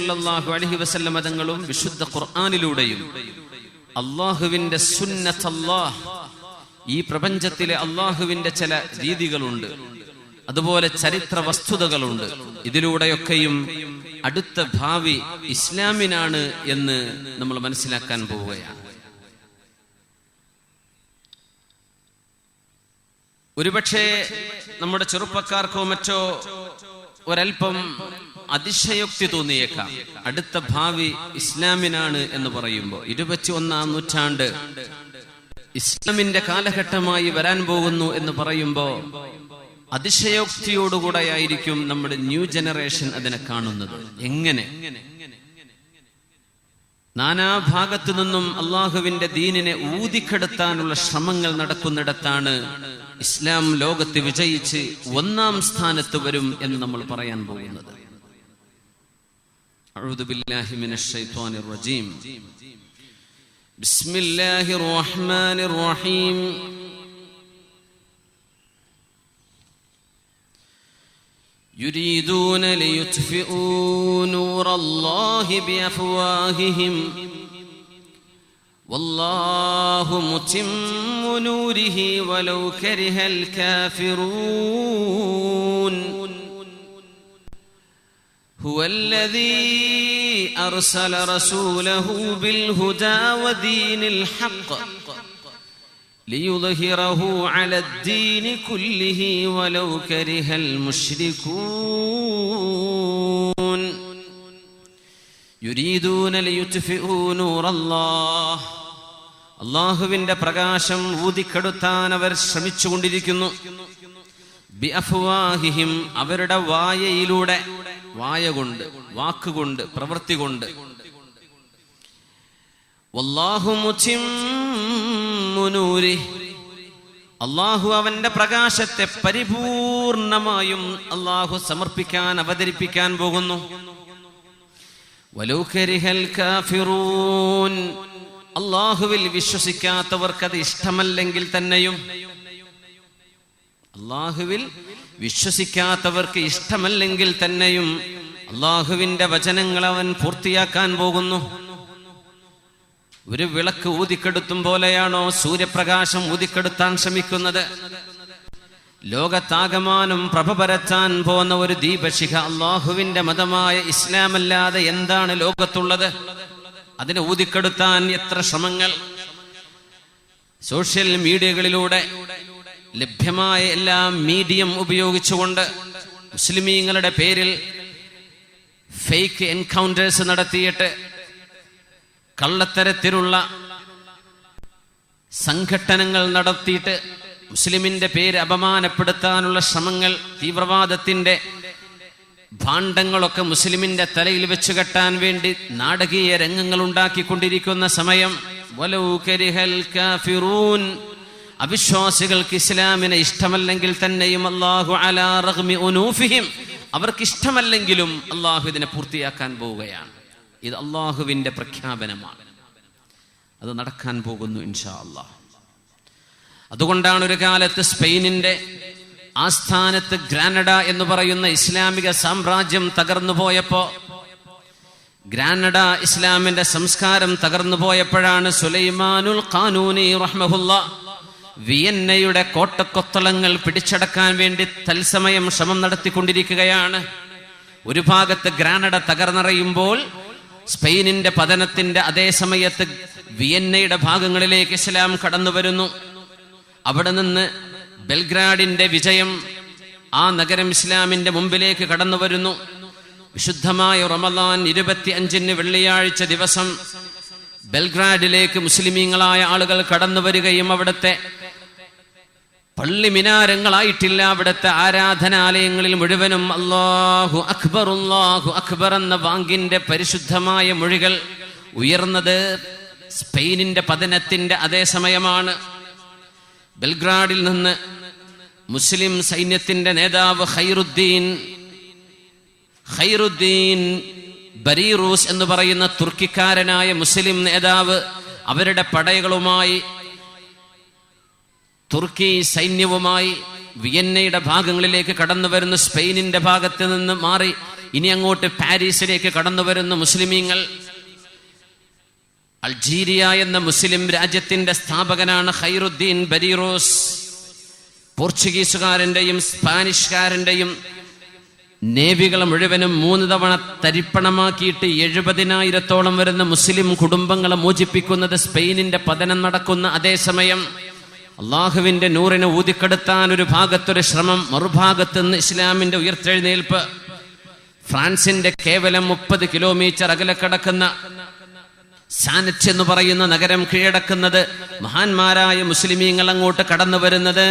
സ്വല്ലല്ലാഹു അലൈഹി വസല്ലം തങ്ങളും വിശുദ്ധ ഖുർആനിലൂടെയും അല്ലാഹുവിന്റെ സുന്നത്തല്ലാഹ്, ഈ പ്രപഞ്ചത്തിലെ അല്ലാഹുവിന്റെ ചില രീതികളുണ്ട്, അതുപോലെ ചരിത്ര വസ്തുതകളുണ്ട്. ഇതിലൂടെയൊക്കെയും അടുത്ത ഭാവി ഇസ്ലാമിനാണ് എന്ന് നമ്മൾ മനസ്സിലാക്കാൻ പോവുകയാണ്. ഒരുപക്ഷെ നമ്മുടെ ചെറുപ്പക്കാർക്കോ മറ്റോ ഒരൽപ്പം അതിശയോക്തി തോന്നിയേക്കാം. അടുത്ത ഭാവി ഇസ്ലാമിനാണ് എന്ന് പറയുമ്പോൾ 21-ാം നൂറ്റാണ്ട് ഇസ്ലാമിന്റെ കാലഘട്ടമായി വരാൻ പോകുന്നു എന്ന് പറയുമ്പോൾ അതിശയോക്തിയോടുകൂടെയായിരിക്കും നമ്മുടെ ന്യൂ ജനറേഷൻ അതിനെ കാണുന്നത്. എങ്ങനെ നാനാഭാഗത്തു നിന്നും അള്ളാഹുവിന്റെ ദീനിനെ ഊതിക്കെടുത്താനുള്ള ശ്രമങ്ങൾ നടക്കുന്നിടത്താണ് ഇസ്ലാം ലോകത്ത് വിജയിച്ച് 1-ാം സ്ഥാനത്ത് വരും എന്ന് നമ്മൾ പറയാൻ പോകുന്നത്. അഊദു ബില്ലാഹി മിനശ് ശൈത്വാനിർ റജീം. ബിസ്മില്ലാഹിർ റഹ്മാനിർ റഹീം. يريدون ليطفئوا نور الله بأفواههم والله متم نوره ولو كره الكافرون هو الذي أرسل رسوله بالهدى ودين الحق ليظهره على الدين كله ولو كره المشركون يريدون ليطفئوا نور الله. അല്ലാഹുവിന്റെ പ്രകാശം ഊതിക്കെടുത്താൻ അവർ ശ്രമിച്ചുകൊണ്ടിരിക്കുന്നു. ബിഅഫ്വാഹിഹിം, അവരുടെ വായയിലൂടെ, വായ കൊണ്ട്, വാക്കുകൊണ്ട്, പ്രവൃത്തി കൊണ്ട്. വല്ലാഹു മുതിമ്മു നൂരിഹി, അല്ലാഹു അവന്റെ പ്രകാശത്തെ പരിപൂർണമായും അല്ലാഹു സമർപ്പിക്കാൻ, അവതരിപ്പിക്കാൻ പോകുന്നു. വലൗ കരിഹൽ കാഫിറൂൻ, അല്ലാഹുവിൽ വിശ്വസിക്കാത്തവർക്കത് ഇഷ്ടമല്ലെങ്കിൽ തന്നെയും, അല്ലാഹുവിൽ വിശ്വസിക്കാത്തവർക്ക് ഇഷ്ടമല്ലെങ്കിൽ തന്നെയും അല്ലാഹുവിന്റെ വചനങ്ങൾ അവൻ പൂർത്തിയാക്കാൻ പോകുന്നു. ഒരു വിളക്ക് ഊതിക്കെടുത്തും പോലെയാണോ സൂര്യപ്രകാശം ഊതിക്കെടുത്താൻ ശ്രമിക്കുന്നത്? ലോകത്താകമാനം പ്രഭ പരത്താൻ പോകുന്ന ഒരു ദീപശിഖ അല്ലാഹുവിന്റെ മതമായ ഇസ്ലാമല്ലാതെ എന്താണ് ലോകത്തുള്ളത്? അതിനെ ഊതിക്കെടുത്താൻ എത്ര ശ്രമങ്ങൾ! സോഷ്യൽ മീഡിയകളിലൂടെ ലഭ്യമായ എല്ലാ മീഡിയം ഉപയോഗിച്ചുകൊണ്ട് മുസ്ലിമീങ്ങളുടെ പേരിൽ ഫേക്ക് എൻകൗണ്ടേഴ്സ് നടത്തിയിട്ട് കള്ളത്തരത്തിലുള്ള സംഘട്ടനങ്ങൾ നടത്തിയിട്ട് മുസ്ലിമിന്റെ പേര് അപമാനപ്പെടുത്താനുള്ള ശ്രമങ്ങൾ, തീവ്രവാദത്തിന്റെ ഭാണ്ഡങ്ങളൊക്കെ മുസ്ലിമിന്റെ തലയിൽ വെച്ച് കെട്ടാൻ വേണ്ടി നാടകീയ രംഗങ്ങൾ ഉണ്ടാക്കിക്കൊണ്ടിരിക്കുന്ന സമയം, വലൗ കരിഹൽ കാഫിറൂൻ, അവിശ്വാസികൾക്ക് ഇസ്ലാമിനെ ഇഷ്ടമല്ലെങ്കിൽ തന്നെയും അല്ലാഹു അലാ റഗ്മി ഉനൂഫിഹിം, അവർക്ക് ഇഷ്ടമല്ലെങ്കിലും അല്ലാഹു ഇതിനെ പൂർത്തിയാക്കാൻ പോവുകയാണ്. ഇത് അല്ലാഹുവിന്റെ പ്രഖ്യാപനമാണ്. അത് നടക്കാൻ പോകുന്നു ഇൻഷാ അല്ലാഹ്. അതുകൊണ്ടാണ് ഒരു കാലത്ത് സ്പെയിനിന്റെ ആസ്ഥാനത്ത് ഗ്രാനഡ എന്ന് പറയുന്ന ഇസ്ലാമിക സാമ്രാജ്യം തകർന്നു പോയപ്പോ, ഗ്രാനഡ ഇസ്ലാമിന്റെ സംസ്കാരം തകർന്നു പോയപ്പോഴാണ് സുലൈമാനുൽ ഖാനൂനി റഹ്മഹുല്ലാഹ് വിയന്നയുടെ കോട്ടക്കൊത്തളങ്ങൾ പിടിച്ചടക്കാൻ വേണ്ടി തത്സമയം ശ്രമം നടത്തിക്കൊണ്ടിരിക്കുകയാണ്. ഒരു ഭാഗത്ത് ഗ്രാനഡ തകർന്നറിയുമ്പോൾ സ്പെയിനിന്റെ പതനത്തിന്റെ അതേ സമയത്ത് വിയന്നയുടെ ഭാഗങ്ങളിലേക്ക് ഇസ്ലാം കടന്നു വരുന്നു. അവിടെ നിന്ന് ബെൽഗ്രാഡിന്റെ വിജയം, ആ നഗരം ഇസ്ലാമിന്റെ മുമ്പിലേക്ക് കടന്നു വരുന്നു. വിശുദ്ധമായ റമളാൻ 25 വെള്ളിയാഴ്ച ദിവസം ബെൽഗ്രാഡിലേക്ക് മുസ്ലിമീങ്ങളായ ആളുകൾ കടന്നു വരികയും അവിടുത്തെ പള്ളി മിനാരങ്ങളായിട്ടില്ല, അവിടുത്തെ ആരാധനാലയങ്ങളിൽ മുഴുവനും അല്ലാഹു അക്ബർ എന്ന വാങ്കിന്റെ പരിശുദ്ധമായ മൊഴികൾ ഉയർന്നത് സ്പെയിനിന്റെ പതനത്തിന്റെ അതേ സമയമാണ്. ബെൽഗ്രാഡിൽ നിന്ന് മുസ്ലിം സൈന്യത്തിന്റെ നേതാവ് ഖൈറുദ്ദീൻ ബരീറൂസ് എന്ന് പറയുന്ന തുർക്കിക്കാരനായ മുസ്ലിം നേതാവ് അവരുടെ പടകളുമായി, തുർക്കി സൈന്യവുമായി വിയന്നയുടെ ഭാഗങ്ങളിലേക്ക് കടന്നു വരുന്ന സ്പെയിനിന്റെ ഭാഗത്ത് നിന്ന് മാറി ഇനി അങ്ങോട്ട് പാരീസിലേക്ക് കടന്നു വരുന്ന മുസ്ലിമീങ്ങൾ. അൾജീരിയ എന്ന മുസ്ലിം രാജ്യത്തിന്റെ സ്ഥാപകനാണ് ഖൈറുദ്ദീൻ ബരീറോസ്. പോർച്ചുഗീസുകാരന്റെയും സ്പാനിഷ്കാരന്റെയും നേവികൾ മുഴുവനും 3 തവണ തരിപ്പണമാക്കിയിട്ട് 70,000-ഓളം വരുന്ന മുസ്ലിം കുടുംബങ്ങളെ മോചിപ്പിക്കുന്നത് സ്പെയിനിന്റെ പതനം നടക്കുന്ന അതേസമയം അള്ളാഹുവിന്റെ നൂറിനെ ഊതിക്കെടുത്താൻ ഒരു ഭാഗത്തൊരു ശ്രമം, മറുഭാഗത്ത് നിന്ന് ഇസ്ലാമിന്റെ ഉയർത്തെഴുന്നേൽപ്പ്. ഫ്രാൻസിന്റെ കേവലം 30 കിലോമീറ്റർ അകലെ കിടക്കുന്ന സാനറ്റ് എന്ന് പറയുന്ന നഗരം കീഴടക്കുന്നത്, മഹാന്മാരായ മുസ്ലിമീങ്ങൾ അങ്ങോട്ട് കടന്നു വരുന്നത്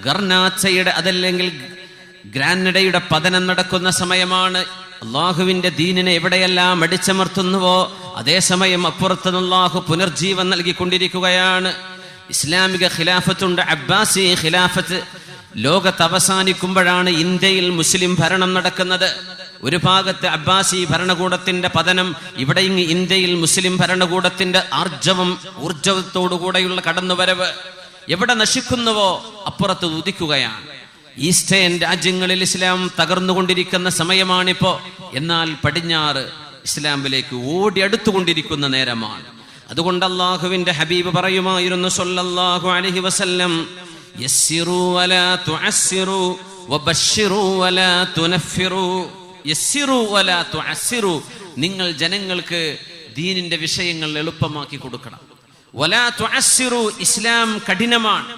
ഗർനാച്ചയുടെ അതല്ലെങ്കിൽ ഗ്രാനഡയുടെ പതനം നടക്കുന്ന സമയമാണ്. അള്ളാഹുവിന്റെ ദീനിനെ എവിടെയെല്ലാം അടിച്ചമർത്തുന്നുവോ അതേസമയം അപ്പുറത്ത് അള്ളാഹു പുനർജീവൻ നൽകിക്കൊണ്ടിരിക്കുകയാണ്. ഇസ്ലാമിക ഖിലാഫത്തുണ്ട്, അബ്ബാസി ഖിലാഫത്ത്. ലോകത്ത് അവസാനിക്കുമ്പോഴാണ് ഇന്ത്യയിൽ മുസ്ലിം ഭരണം നടക്കുന്നത്. ഒരു ഭാഗത്ത് അബ്ബാസി ഭരണകൂടത്തിന്റെ പതനം, ഇവിടെ ഇന്ത്യയിൽ മുസ്ലിം ഭരണകൂടത്തിന്റെ ഊർജവത്തോടുകൂടെയുള്ള കടന്നുവരവ്. എവിടെ നശിക്കുന്നുവോ അപ്പുറത്ത് ഉദിക്കുകയാണ്. ഈസ്റ്റേൺ രാജ്യങ്ങളിൽ ഇസ്ലാം തകർന്നുകൊണ്ടിരിക്കുന്ന സമയമാണിപ്പോ. എന്നാൽ പടിഞ്ഞാറ് ഇസ്ലാമിലേക്ക് ഓടി അടുത്തുകൊണ്ടിരിക്കുന്ന നേരമാണ്. അതുകൊണ്ട് അല്ലാഹുവിന്റെ ഹബീബ് പറയുമായിരുന്നു സല്ലല്ലാഹു അലൈഹി വസല്ലം, യസ്സിറു വലാ തുഅസ്സിറു വബശ്ശിറു വലാ തുനഫിറു. യസ്സിറു വലാ തുഅസ്സിറു, നിങ്ങൾ ജനങ്ങൾക്ക് ദീനിന്റെ വിഷയങ്ങൾ എളുപ്പമാക്കി കൊടുക്കണം. വലാ തുഅസ്സിറു, ഇസ്ലാം കഠിനമാണ്,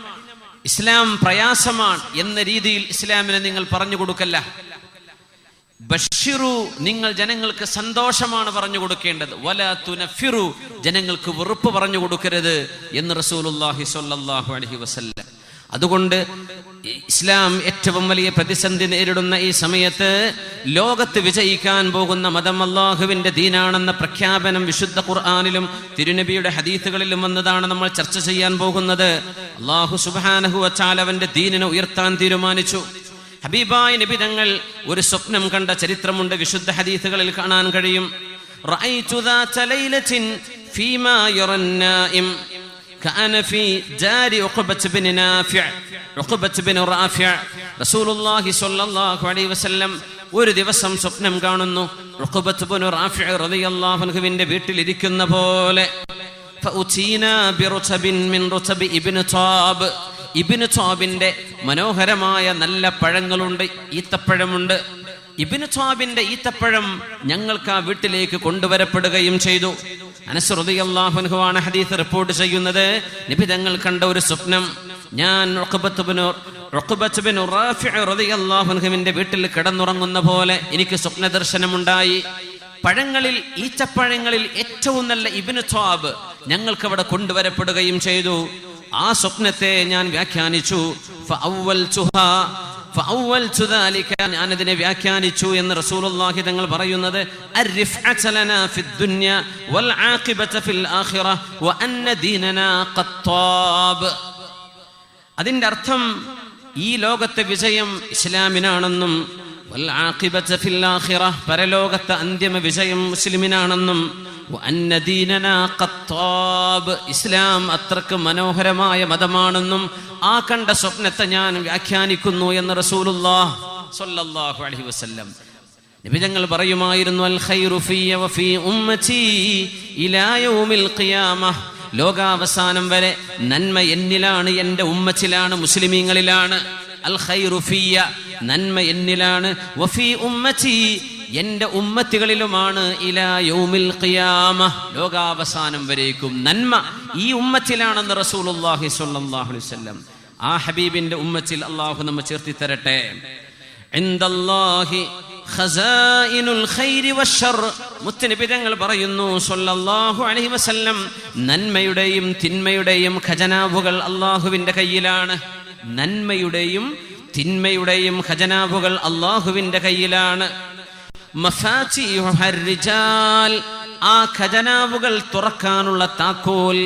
ഇസ്ലാം പ്രയാസമാണ് എന്ന രീതിയിൽ ഇസ്ലാമിനെ നിങ്ങൾ പറഞ്ഞു കൊടുക്കല്ല. ബശ്ശിറു, നിങ്ങൾ ജനങ്ങൾക്ക് സന്തോഷമാണ് പറഞ്ഞു കൊടുക്കേണ്ടത്. വലാ തുനഫിറു, ജനങ്ങൾക്ക് വെറുപ്പ് പറഞ്ഞു കൊടുക്കരുത് എന്ന് റസൂലുള്ളാഹി സ്വല്ലല്ലാഹു അലൈഹി വസല്ലം. അതുകൊണ്ട് ഇസ്ലാം ഏറ്റവും വലിയ പ്രതിസന്ധി നേരിടുന്ന ഈ സമയത്ത് ലോകത്ത് വിജയിക്കാൻ പോകുന്ന മതം അല്ലാഹുവിന്റെ ദീനാണെന്ന പ്രഖ്യാപനം വിശുദ്ധ ഖുർആനിലും തിരുനബിയുടെ ഹദീസുകളിലും വന്നതാണ് നമ്മൾ ചർച്ച ചെയ്യാൻ പോകുന്നത്. അല്ലാഹു സുബ്ഹാനഹു വ തആല അവന്റെ ദീനിനെ ഉയർത്താൻ തീരുമാനിച്ചു. ഹബീബായ നബി തങ്ങൾ ഒരു സ്വപ്നം കണ്ട ചരിത്രമുണ്ട്, വിശുദ്ധ ഹദീസുകളിൽ കാണാൻ കഴിയും. റഅയ്തു ദാത ലൈലത്തിൻ ഫീമാ യറൻ നായിം كأن في دار عقبة بن نافع عقبة بن رافع رسول الله صلى الله عليه وسلم ഒരു ദിവസം സ്വപ്നം കാണുന്നു. ഉഖബത്ത് ബിൻ റാഫി റളിയല്ലാഹു അൻഹുവിന്റെ വീട്ടിൽ ഇരിക്കുന്ന പോലെ ഫഉതീനാ ബിറുതബിൻ മിൻ റുതബി ഇബ്നു താബ്. ഇബ്നു താബിന്റെ മനോഹരമായ നല്ല പഴങ്ങളുണ്ട്, ഈത്തപ്പഴമുണ്ട്. ഇബ്നു താബിന്റെ ഈത്തപ്പഴം ഞങ്ങൾക്ക് ആ വീട്ടിലേക്ക് കൊണ്ടുവരപ്പെടുകയും ചെയ്തു. അനസ് റളിയല്ലാഹു അൻഹു ആണ് ഹദീസ് റിപ്പോർട്ട് ചെയ്യുന്നത്. നബി തങ്ങൾ കണ്ട ഒരു സ്വപ്നം, ഞാൻ ഉഖബത്ത് ബിൻ റാഫി റളിയല്ലാഹു അൻഹുവിന്റെ വീട്ടിൽ കിടന്നുറങ്ങുന്ന പോലെ എനിക്ക് സ്വപ്ന ദർശനമുണ്ടായി. പഴങ്ങളിൽ, ഈച്ചപ്പഴങ്ങളിൽ ഏറ്റവും നല്ല ഇബ്നു താബ് ഞങ്ങൾക്ക് അവിടെ കൊണ്ടുവരപ്പെടുകയും ചെയ്തു. ആ സ്വപ്നത്തെ ഞാൻ വ്യാഖ്യാനിച്ചു. ഞാനതിനെ വ്യാഖ്യാനിച്ചു എന്ന് റസൂലുള്ളാഹി തങ്ങൾ പറയുന്നത്, അതിന്റെ അർത്ഥം ഈ ലോകത്തെ വിജയം ഇസ്ലാമിനാണെന്നും പരലോകത്തെ അന്തിമ വിജയം മുസ്ലിമിനാണെന്നും ഇസ്ലാം അത്രക്ക് മനോഹരമായ മതമാണെന്നും ആ കണ്ട സ്വപ്നത്തെ ഞാൻ വ്യാഖ്യാനിക്കുന്നു എന്ന് റസൂലുള്ളാഹി സ്വല്ലല്ലാഹു അലൈഹി വസല്ലം. നബി തങ്ങൾ പറയുമായിരുന്നു, അൽ ഖൈറു ഫിയ വഫീ ഉമ്മതി ഇലാ യൗമിൽ ഖിയാമഹ്. ലോകാവസാനം വരെ നന്മ എന്നിലാണ്, എൻ്റെ ഉമ്മത്തിലാണ്, മുസ്ലിമീങ്ങളിലാണ്. അൽ ഖൈറു ഫിയ, നന്മ എന്നിലാണ്, വഫീ ഉമ്മതി, എൻ്റെ ഉമ്മത്തികളിലുമാണ്, ഇലാ യൗമിൽ ഖിയാമഹ്, ലോകാവസാനം വരേക്കും നന്മ ഈ ഉമ്മത്തിലാണെന്ന് റസൂലുള്ളാഹി സ്വല്ലല്ലാഹു അലൈഹി വസല്ലം. ആ ഹബീബിന്റെ ഉമ്മത്തിൽ അല്ലാഹു നമ്മെ ചേർത്തി തരട്ടെ. ഇൻദല്ലാഹി ഖസായിനുൽ ഖൈരി വശർ. മുത്തനബി തങ്ങൾ പറയുന്നു സ്വല്ലല്ലാഹു അലൈഹി വസല്ലം, നന്മയുടെയും തിന്മയുടെയും ഖജനാവുകൾ അല്ലാഹുവിന്റെ കയ്യിലാണ്. നന്മയുടെയും തിന്മയുടെയും ഖജനാവുകൾ അല്ലാഹുവിന്റെ കയ്യിലാണ്. മഫാത്തിഹുർ റിജാൽ, ആ ഖജനാവുകൾ തുറക്കാനുള്ള താക്കോൽ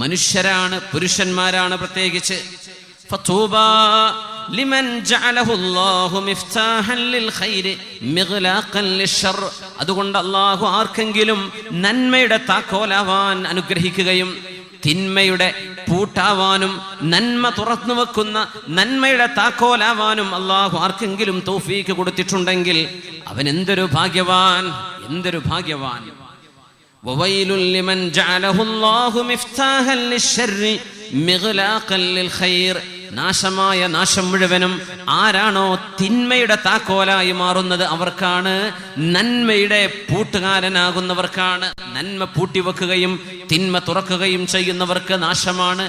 മനുഷ്യരാണ്, പുരുഷന്മാരാണ് പ്രത്യേകിച്ച്. ഫതൂബാ ലിമൻ ജഅലഹു അല്ലാഹു മിഫ്താഹൻ ലിൽ ഖൈരി മിഗ്ലാഖൻ ലിശ്ശർ. അതുകൊണ്ട് അല്ലാഹു ആർക്കെങ്കിലും നന്മയുടെ താക്കോലാവാൻ അനുഗ്രഹിക്കുകയും തിന്മയുടെ പൂട്ടാവാനും നന്മ തുറന്നു വെക്കുന്ന നന്മയുടെ താക്കോലാവാനും അള്ളാഹു ആർക്കെങ്കിലും തൗഫീക്ക് കൊടുത്തിട്ടുണ്ടെങ്കിൽ അവൻ എന്തൊരു ഭാഗ്യവാൻ, എന്തൊരു ഭാഗ്യവാൻ. വവൈലുൽ ലിമൻ ജഅലഹു അല്ലാഹു മിഫ്താഹൻ ലിശ്ശർരി മിഗ്ലാഖൻ ലിൽഖൈർ. നാശമായ നാശം മുഴുവനും ആരാണോ തിന്മയുടെ താക്കോലായി മാറുന്നത് അവർക്കാണ്, നന്മയുടെ പൂട്ടുകാരനാകുന്നവർക്കാണ്. നന്മ പൂട്ടിവെക്കുകയും തിന്മ തുറക്കുകയും ചെയ്യുന്നവർക്ക് നാശമാണ്.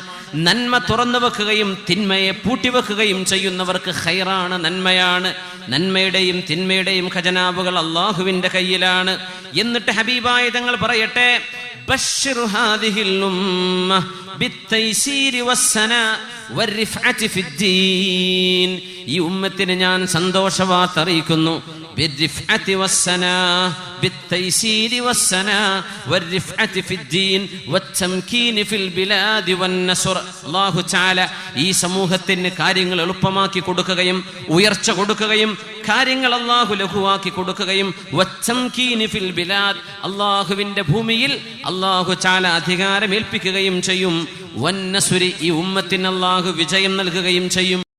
നന്മ തുറന്നു വെക്കുകയും തിന്മയെ പൂട്ടിവെക്കുകയും ചെയ്യുന്നവർക്ക് ഖൈറാണ്, നന്മയാണ്. നന്മയുടെയും തിന്മയുടെയും ഖജനാവുകൾ അള്ളാഹുവിന്റെ കയ്യിലാണ്. എന്നിട്ട് ഹബീബായ തങ്ങൾ പറയട്ടെ, ബശ്ശിർ ഹാദിഹിൽ ഉമ്മ ബിത്തൈസീരി വസ്സനാ വർരിഫഅതി ഫിദ്ദീൻ. ഈ ഉമ്മത്തിന് ഞാൻ സന്തോഷവാർത്ത അറിയിക്കുന്നു. ബിർരിഫഅതി വസ്സനാ ബിത്തൈസീരി വസ്സനാ വർരിഫഅതി ഫിദ്ദീൻ വത്തംകീനി ഫിൽ ബിലാദി വന്നസ്ർ. അല്ലാഹു തആല ഈ സമൂഹത്തിന് കാര്യങ്ങൾ എളുപ്പമാക്കി കൊടുക്കുകയും ഉയർച്ച കൊടുക്കുകയും കാര്യങ്ങൾ അല്ലാഹു ലഘുവാക്കി കൊടുക്കുകയും വത്തംകീനി ഫിൽ ബിലാദ്, അല്ലാഹുവിന്റെ ഭൂമിയിൽ അല്ലാഹു തആല അധികാരം ഏൽപ്പിക്കുകയും ചെയ്യും. വന്നസ്രി, ഈ ഉമ്മത്തിന് അല്ലാഹു വിജയം നൽകുകയും ചെയ്യും.